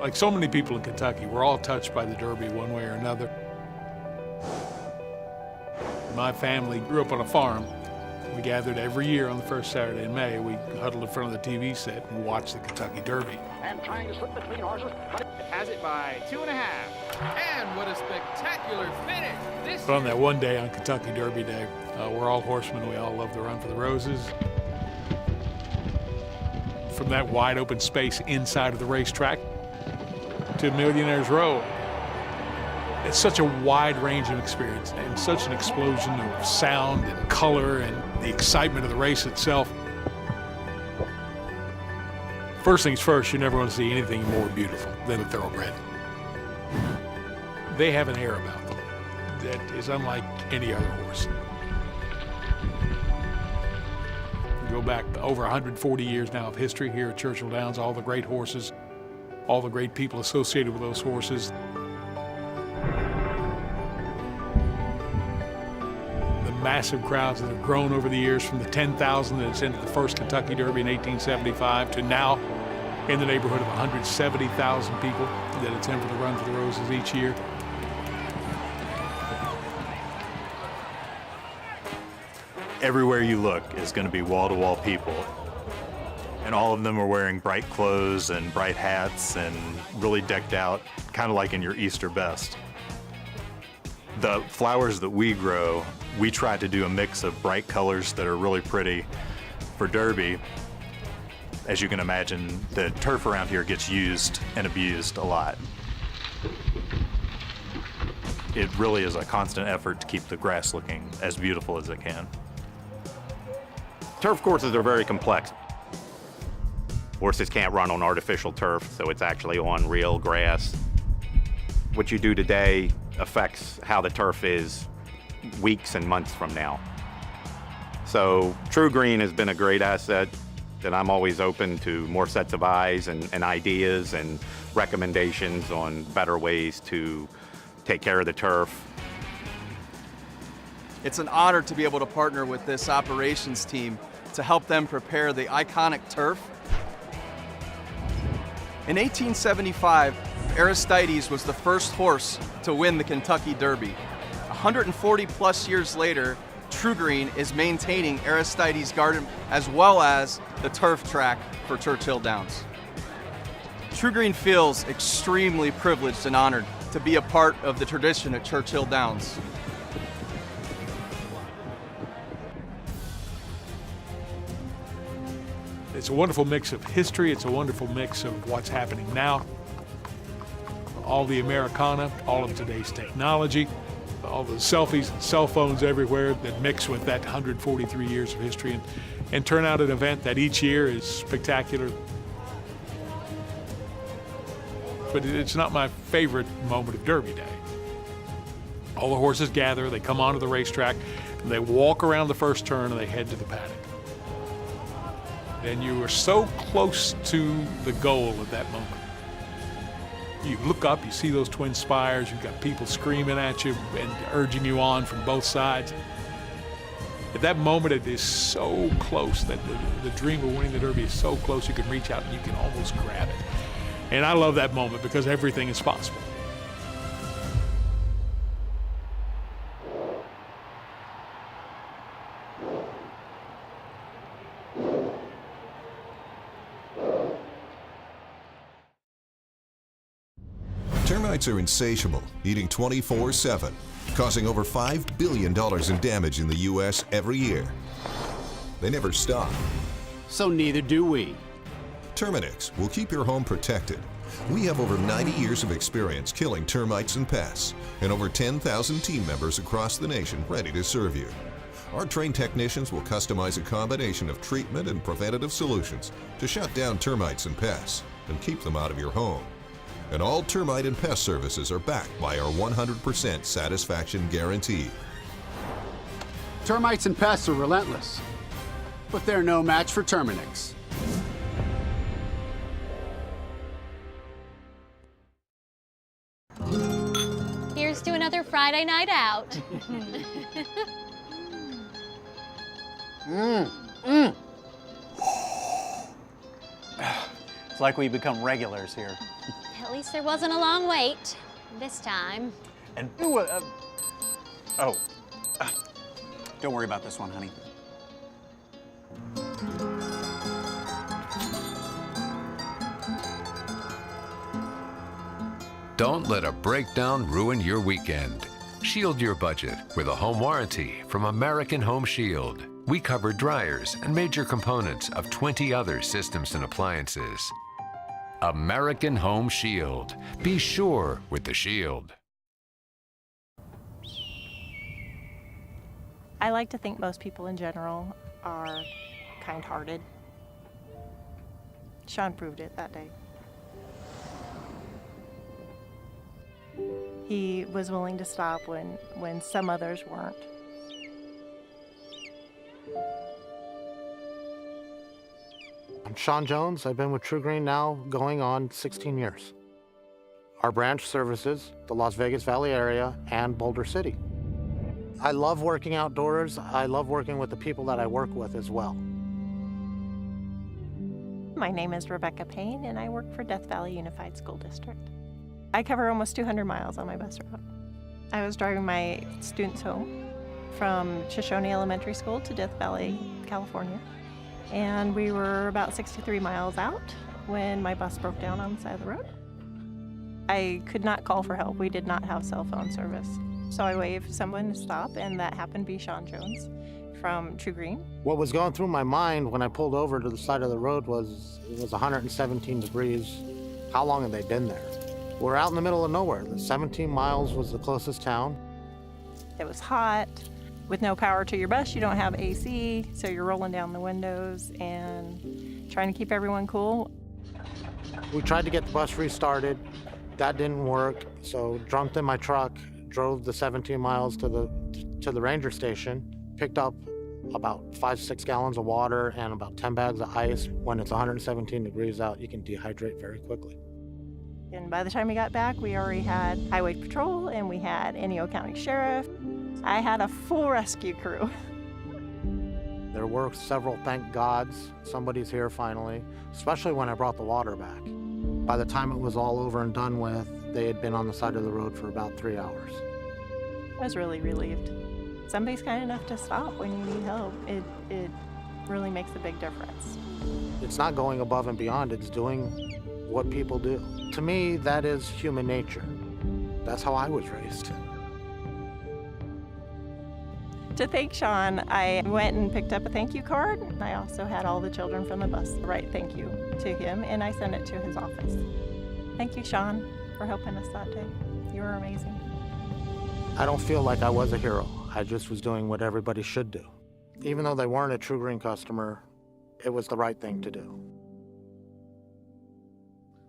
Like so many people in Kentucky, we're all touched by the Derby one way or another. My family grew up on a farm. We gathered every year on the first Saturday in May. We huddled in front of the TV set and watched the Kentucky Derby. And trying to slip between horses. Has it by 2.5. And what a spectacular finish. But on that one day on Kentucky Derby Day, we're all horsemen. We all love the Run for the Roses. From that wide open space inside of the racetrack to Millionaire's Row. It's such a wide range of experience and such an explosion of sound and color and the excitement of the race itself. First things first, you never want to see anything more beautiful than a thoroughbred. They have an air about them that is unlike any other horse. We go back over 140 years now of history here at Churchill Downs, all the great horses, all the great people associated with those horses. Massive crowds that have grown over the years, from the 10,000 that attended the first Kentucky Derby in 1875 to now in the neighborhood of 170,000 people that attend for the Run for the Roses each year. Everywhere you look is going to be wall-to-wall people, and all of them are wearing bright clothes and bright hats and really decked out, kind of like in your Easter best. The flowers that we grow, we try to do a mix of bright colors that are really pretty for Derby. As you can imagine, the turf around here gets used and abused a lot. It really is a constant effort to keep the grass looking as beautiful as it can. Turf courses are very complex. Horses can't run on artificial turf, so it's actually on real grass. What you do today affects how the turf is weeks and months from now. So TruGreen has been a great asset, that I'm always open to more sets of eyes and ideas and recommendations on better ways to take care of the turf. It's an honor to be able to partner with this operations team to help them prepare the iconic turf. In 1875, Aristides was the first horse to win the Kentucky Derby. 140 plus years later, TruGreen is maintaining Aristides Garden as well as the turf track for Churchill Downs. TruGreen feels extremely privileged and honored to be a part of the tradition at Churchill Downs. It's a wonderful mix of history. It's a wonderful mix of what's happening now. All the Americana, all of today's technology, all the selfies and cell phones everywhere that mix with that 143 years of history and turn out an event that each year is spectacular. But it's not my favorite moment of Derby Day. All the horses gather, they come onto the racetrack, and they walk around the first turn and they head to the paddock. And you are so close to the goal at that moment. You look up, you see those twin spires, you've got people screaming at you and urging you on from both sides. At that moment, it is so close that the dream of winning the Derby is so close you can reach out and you can almost grab it. And I love that moment because everything is possible. Termites are insatiable, eating 24/7, causing over $5 billion in damage in the U.S. every year. They never stop. So neither do we. Terminix will keep your home protected. We have over 90 years of experience killing termites and pests, and over 10,000 team members across the nation ready to serve you. Our trained technicians will customize a combination of treatment and preventative solutions to shut down termites and pests and keep them out of your home. And all termite and pest services are backed by our 100% satisfaction guarantee. Termites and pests are relentless, but they're no match for Terminix. Here's to another Friday night out. It's like we become regulars here. At least there wasn't a long wait this time. And don't worry about this one, honey. Don't let a breakdown ruin your weekend. Shield your budget with a home warranty from American Home Shield. We cover dryers and major components of 20 other systems and appliances. American Home Shield. Be sure with the Shield. I like to think most people in general are kind-hearted. Sean proved it that day. He was willing to stop when some others weren't. I'm Sean Jones. I've been with TruGreen now going on 16 years. Our branch services the Las Vegas Valley area and Boulder City. I love working outdoors. I love working with the people that I work with as well. My name is Rebecca Payne, and I work for Death Valley Unified School District. I cover almost 200 miles on my bus route. I was driving my students home from Shoshone Elementary School to Death Valley, California. And we were about 63 miles out when my bus broke down on the side of the road. I could not call for help. We did not have cell phone service. So I waved someone to stop, and that happened to be Sean Jones from TruGreen. What was going through my mind when I pulled over to the side of the road was it was 117 degrees. How long had they been there? We're out in the middle of nowhere. The 17 miles was the closest town. It was hot. With no power to your bus, you don't have AC, so you're rolling down the windows and trying to keep everyone cool. We tried to get the bus restarted. That didn't work, so jumped in my truck, drove the 17 miles to the ranger station, picked up about 5-6 gallons of water and about 10 bags of ice. When it's 117 degrees out, you can dehydrate very quickly. And by the time we got back, we already had Highway Patrol and we had Inyo County Sheriff. I had a full rescue crew. There were several, thank gods, somebody's here finally, especially when I brought the water back. By the time it was all over and done with, they had been on the side of the road for about 3 hours. I was really relieved. Somebody's kind enough to stop when you need help. It really makes a big difference. It's not going above and beyond, it's doing what people do. To me, that is human nature. That's how I was raised. To thank Sean, I went and picked up a thank you card. I also had all the children from the bus write thank you to him, and I sent it to his office. Thank you, Sean, for helping us that day. You were amazing. I don't feel like I was a hero. I just was doing what everybody should do. Even though they weren't a TruGreen customer, it was the right thing to do.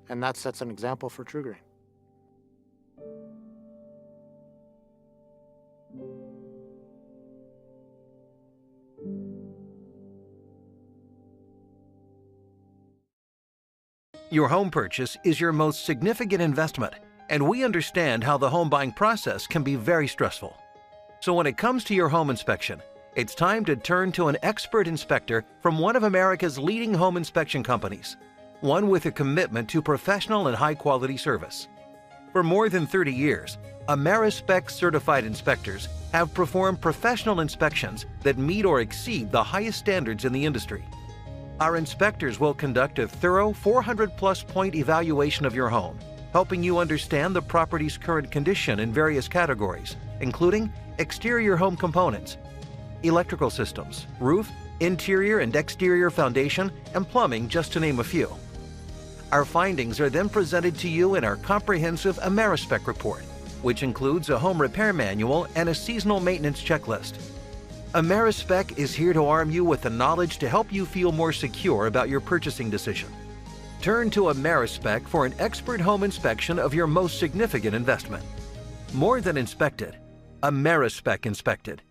And that sets an example for TruGreen. Your home purchase is your most significant investment, and we understand how the home buying process can be very stressful. So when it comes to your home inspection, it's time to turn to an expert inspector from one of America's leading home inspection companies, one with a commitment to professional and high-quality service. For more than 30 years, Amerispec certified inspectors have performed professional inspections that meet or exceed the highest standards in the industry. Our inspectors will conduct a thorough 400-plus point evaluation of your home, helping you understand the property's current condition in various categories, including exterior home components, electrical systems, roof, interior and exterior foundation, and plumbing, just to name a few. Our findings are then presented to you in our comprehensive Amerispec report, which includes a home repair manual and a seasonal maintenance checklist. Amerispec is here to arm you with the knowledge to help you feel more secure about your purchasing decision. Turn to Amerispec for an expert home inspection of your most significant investment. More than inspected, Amerispec inspected.